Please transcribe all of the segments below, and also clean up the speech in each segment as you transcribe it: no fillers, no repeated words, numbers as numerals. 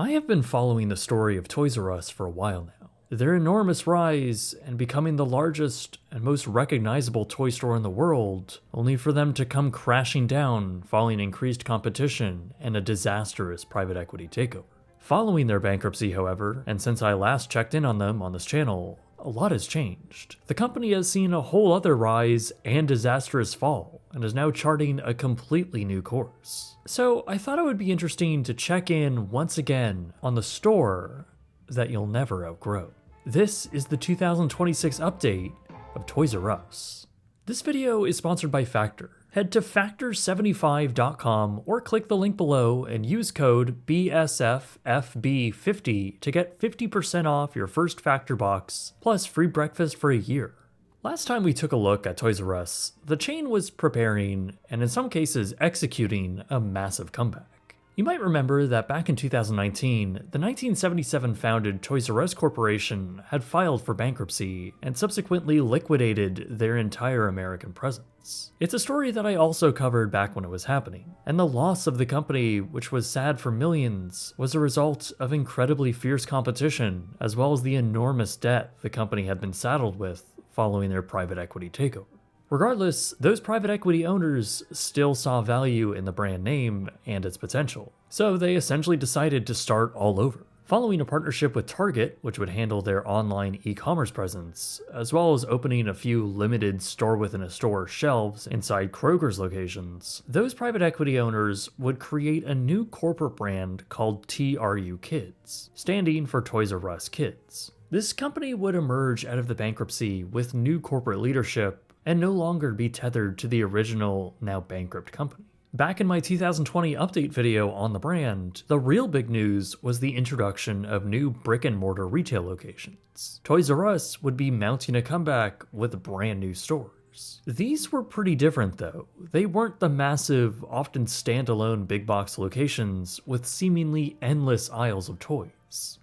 I have been following the story of Toys R Us for a while now. Their enormous rise and becoming the largest and most recognizable toy store in the world, only for them to come crashing down following increased competition and a disastrous private equity takeover. Following their bankruptcy, however, and since I last checked in on them on this channel, a lot has changed. The company has seen a whole other rise and disastrous fall, and is now charting a completely new course. So I thought it would be interesting to check in once again on the store that you'll never outgrow. This is the 2026 update of Toys R Us. This video is sponsored by Factor. Head to factor75.com or click the link below and use code BSFFB50 to get 50% off your first Factor box, plus free breakfast for a year. Last time we took a look at Toys R Us, the chain was preparing, and in some cases executing, a massive comeback. You might remember that back in 2019, the 1977 founded Toys R Us Corporation had filed for bankruptcy and subsequently liquidated their entire American presence. It's a story that I also covered back when it was happening, and the loss of the company, which was sad for millions, was a result of incredibly fierce competition, as well as the enormous debt the company had been saddled with following their private equity takeover. Regardless, those private equity owners still saw value in the brand name and its potential, so they essentially decided to start all over. Following a partnership with Target, which would handle their online e-commerce presence, as well as opening a few limited store-within-a-store shelves inside Kroger's locations, those private equity owners would create a new corporate brand called TRU Kids, standing for Toys R Us Kids. This company would emerge out of the bankruptcy with new corporate leadership and no longer be tethered to the original, now bankrupt company. Back in my 2020 update video on the brand, the real big news was the introduction of new brick-and-mortar retail locations. Toys R Us would be mounting a comeback with brand new stores. These were pretty different though. They weren't the massive, often standalone big box locations with seemingly endless aisles of toys.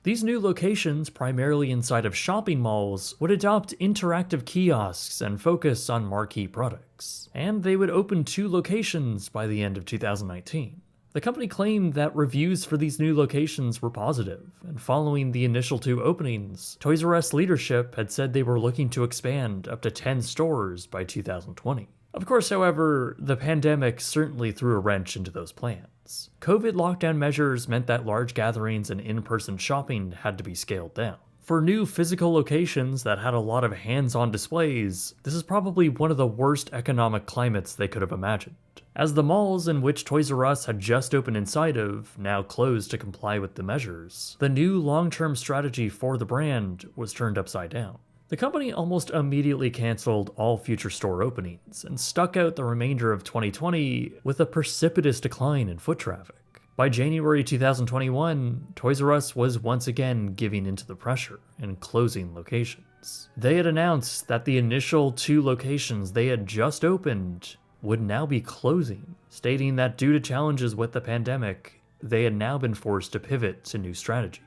These new locations, primarily inside of shopping malls, would adopt interactive kiosks and focus on marquee products. And they would open 2 locations by the end of 2019. The company claimed that reviews for these new locations were positive, and following the initial 2 openings, Toys R Us leadership had said they were looking to expand up to 10 stores by 2020. Of course, however, the pandemic certainly threw a wrench into those plans. COVID lockdown measures meant that large gatherings and in-person shopping had to be scaled down. For new physical locations that had a lot of hands-on displays, this is probably one of the worst economic climates they could have imagined. As the malls in which Toys R Us had just opened inside of now closed to comply with the measures, the new long-term strategy for the brand was turned upside down. The company almost immediately canceled all future store openings and stuck out the remainder of 2020 with a precipitous decline in foot traffic. By January 2021, Toys R Us was once again giving into the pressure and closing locations. They had announced that the initial 2 locations they had just opened would now be closing, stating that due to challenges with the pandemic, they had now been forced to pivot to new strategies.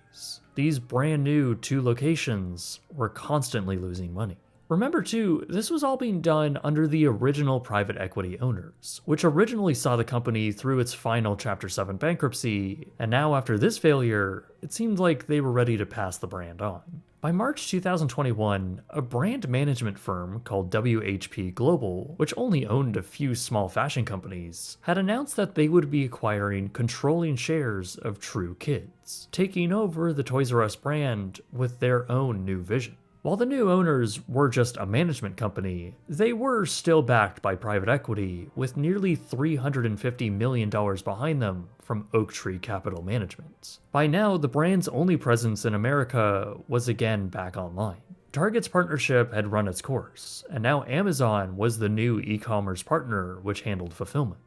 These brand new 2 locations were constantly losing money. Remember too, this was all being done under the original private equity owners, which originally saw the company through its final Chapter 7 bankruptcy, and now after this failure, it seemed like they were ready to pass the brand on. By March 2021, a brand management firm called WHP Global, which only owned a few small fashion companies, had announced that they would be acquiring controlling shares of True Kids, taking over the Toys R Us brand with their own new vision. While the new owners were just a management company, they were still backed by private equity with nearly $350 million behind them from Oaktree Capital Management. By now, the brand's only presence in America was again back online. Target's partnership had run its course, and now Amazon was the new e-commerce partner which handled fulfillment.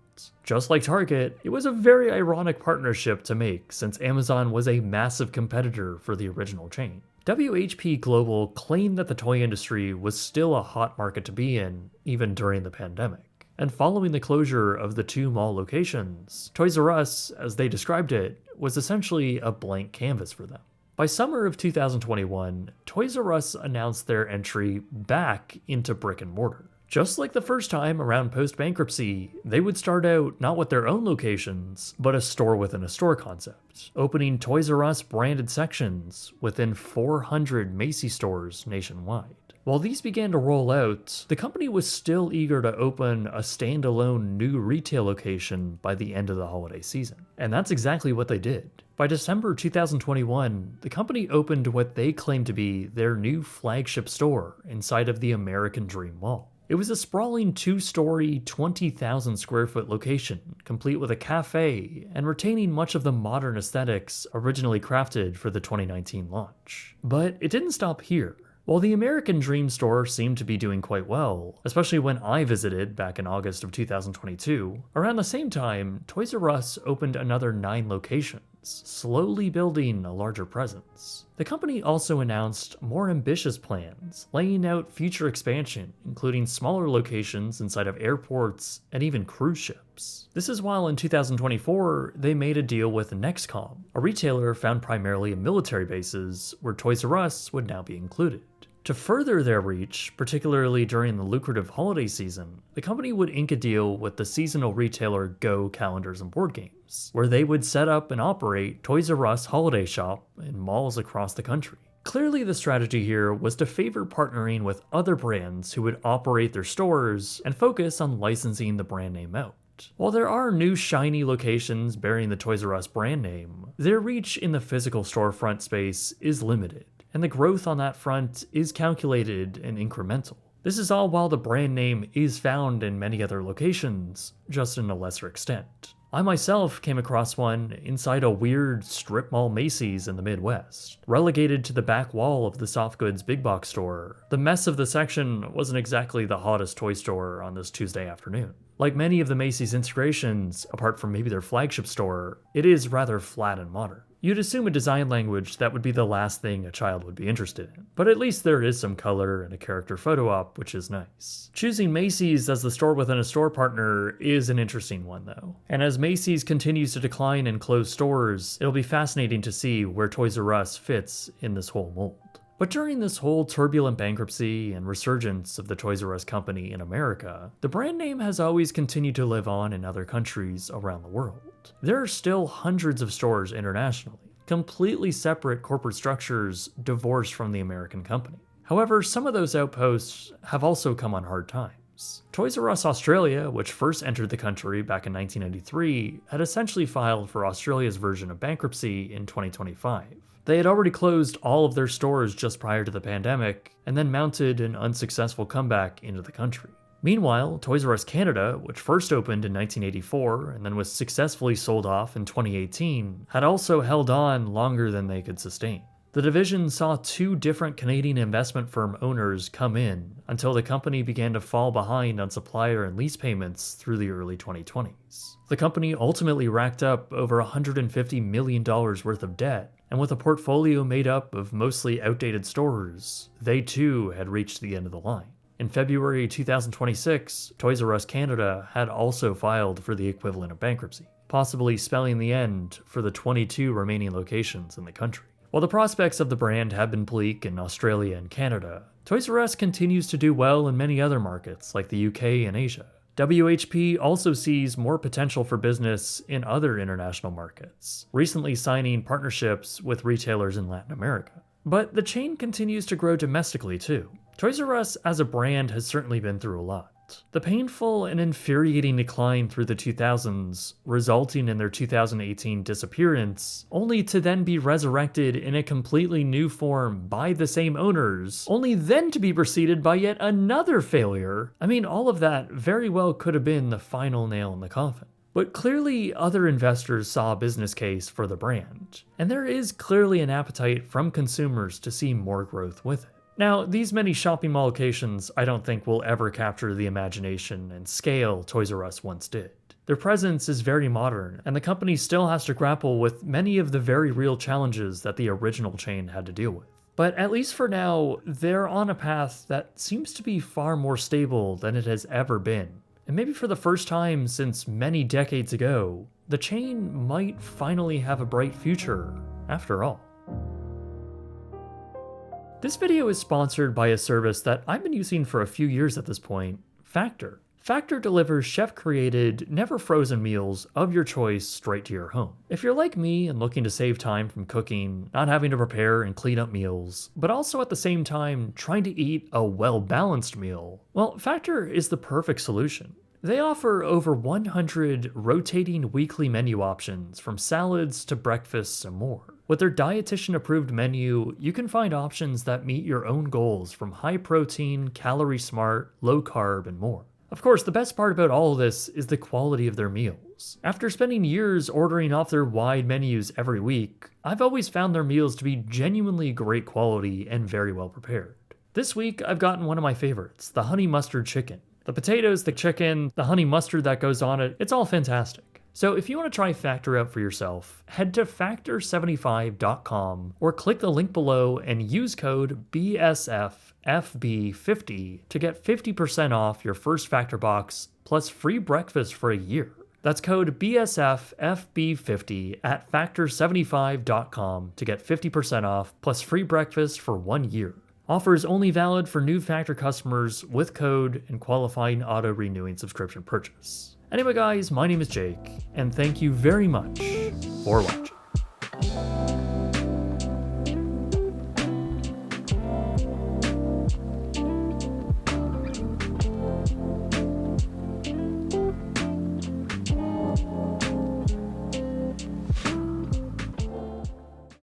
Just like Target, it was a very ironic partnership to make since Amazon was a massive competitor for the original chain. WHP Global claimed that the toy industry was still a hot market to be in, even during the pandemic. And following the closure of the 2 mall locations, Toys R Us, as they described it, was essentially a blank canvas for them. By summer of 2021, Toys R Us announced their entry back into brick and mortar. Just like the first time around post-bankruptcy, they would start out not with their own locations, but a store within a store concept, opening Toys R Us branded sections within 400 Macy's stores nationwide. While these began to roll out, the company was still eager to open a standalone new retail location by the end of the holiday season. And that's exactly what they did. By December 2021, the company opened what they claimed to be their new flagship store inside of the American Dream Mall. It was a sprawling 2-story, 20,000 square foot location, complete with a cafe and retaining much of the modern aesthetics originally crafted for the 2019 launch. But it didn't stop here. While the American Dream store seemed to be doing quite well, especially when I visited back in August of 2022, around the same time, Toys R Us opened another 9 locations, slowly building a larger presence. The company also announced more ambitious plans, laying out future expansion, including smaller locations inside of airports and even cruise ships. This is while in 2024, they made a deal with Nexcom, a retailer found primarily in military bases, where Toys R Us would now be included. To further their reach, particularly during the lucrative holiday season, the company would ink a deal with the seasonal retailer Go Calendars and Board Games, where they would set up and operate Toys R Us Holiday Shop in malls across the country. Clearly, the strategy here was to favor partnering with other brands who would operate their stores and focus on licensing the brand name out. While there are new shiny locations bearing the Toys R Us brand name, their reach in the physical storefront space is limited, and the growth on that front is calculated and incremental. This is all while the brand name is found in many other locations, just in a lesser extent. I myself came across one inside a weird strip mall Macy's in the Midwest. Relegated to the back wall of the soft goods big box store, the mess of the section wasn't exactly the hottest toy store on this Tuesday afternoon. Like many of the Macy's integrations, apart from maybe their flagship store, it is rather flat and modern. You'd assume a design language that would be the last thing a child would be interested in, but at least there is some color and a character photo op, which is nice. Choosing Macy's as the store within a store partner is an interesting one though, and as Macy's continues to decline and close stores, it'll be fascinating to see where Toys R Us fits in this whole mold. But during this whole turbulent bankruptcy and resurgence of the Toys R Us company in America, the brand name has always continued to live on in other countries around the world. There are still hundreds of stores internationally, completely separate corporate structures divorced from the American company. However, some of those outposts have also come on hard times. Toys R Us Australia, which first entered the country back in 1993, had essentially filed for Australia's version of bankruptcy in 2025. They had already closed all of their stores just prior to the pandemic, and then mounted an unsuccessful comeback into the country. Meanwhile, Toys R Us Canada, which first opened in 1984 and then was successfully sold off in 2018, had also held on longer than they could sustain. The division saw 2 different Canadian investment firm owners come in until the company began to fall behind on supplier and lease payments through the early 2020s. The company ultimately racked up over $150 million worth of debt, and with a portfolio made up of mostly outdated stores, they too had reached the end of the line. In February 2026, Toys R Us Canada had also filed for the equivalent of bankruptcy, possibly spelling the end for the 22 remaining locations in the country. While the prospects of the brand have been bleak in Australia and Canada, Toys R Us continues to do well in many other markets like the UK and Asia. WHP also sees more potential for business in other international markets, recently signing partnerships with retailers in Latin America. But the chain continues to grow domestically too. Toys R Us as a brand has certainly been through a lot. The painful and infuriating decline through the 2000s, resulting in their 2018 disappearance, only to then be resurrected in a completely new form by the same owners, only then to be preceded by yet another failure. I mean, all of that very well could have been the final nail in the coffin. But clearly other investors saw a business case for the brand, and there is clearly an appetite from consumers to see more growth with it. Now, these many shopping mall locations I don't think will ever capture the imagination and scale Toys R Us once did. Their presence is very modern, and the company still has to grapple with many of the very real challenges that the original chain had to deal with. But at least for now, they're on a path that seems to be far more stable than it has ever been. And maybe for the first time since many decades ago, the chain might finally have a bright future, after all. This video is sponsored by a service that I've been using for a few years at this point, Factor. Factor delivers chef-created, never-frozen meals of your choice straight to your home. If you're like me and looking to save time from cooking, not having to prepare and clean up meals, but also at the same time trying to eat a well-balanced meal, well, Factor is the perfect solution. They offer over 100 rotating weekly menu options from salads to breakfasts and more. With their dietitian-approved menu, you can find options that meet your own goals from high-protein, calorie-smart, low-carb, and more. Of course, the best part about all of this is the quality of their meals. After spending years ordering off their wide menus every week, I've always found their meals to be genuinely great quality and very well prepared. This week, I've gotten one of my favorites, the honey mustard chicken. The potatoes, the chicken, the honey mustard that goes on it, it's all fantastic. So if you want to try Factor out for yourself, head to factor75.com or click the link below and use code BSFFB50 to get 50% off your first Factor box plus free breakfast for a year. That's code BSFFB50 at factor75.com to get 50% off plus free breakfast for 1 year. Offer is only valid for new Factor customers with code and qualifying auto-renewing subscription purchase. Anyway guys, my name is Jake, and thank you very much for watching.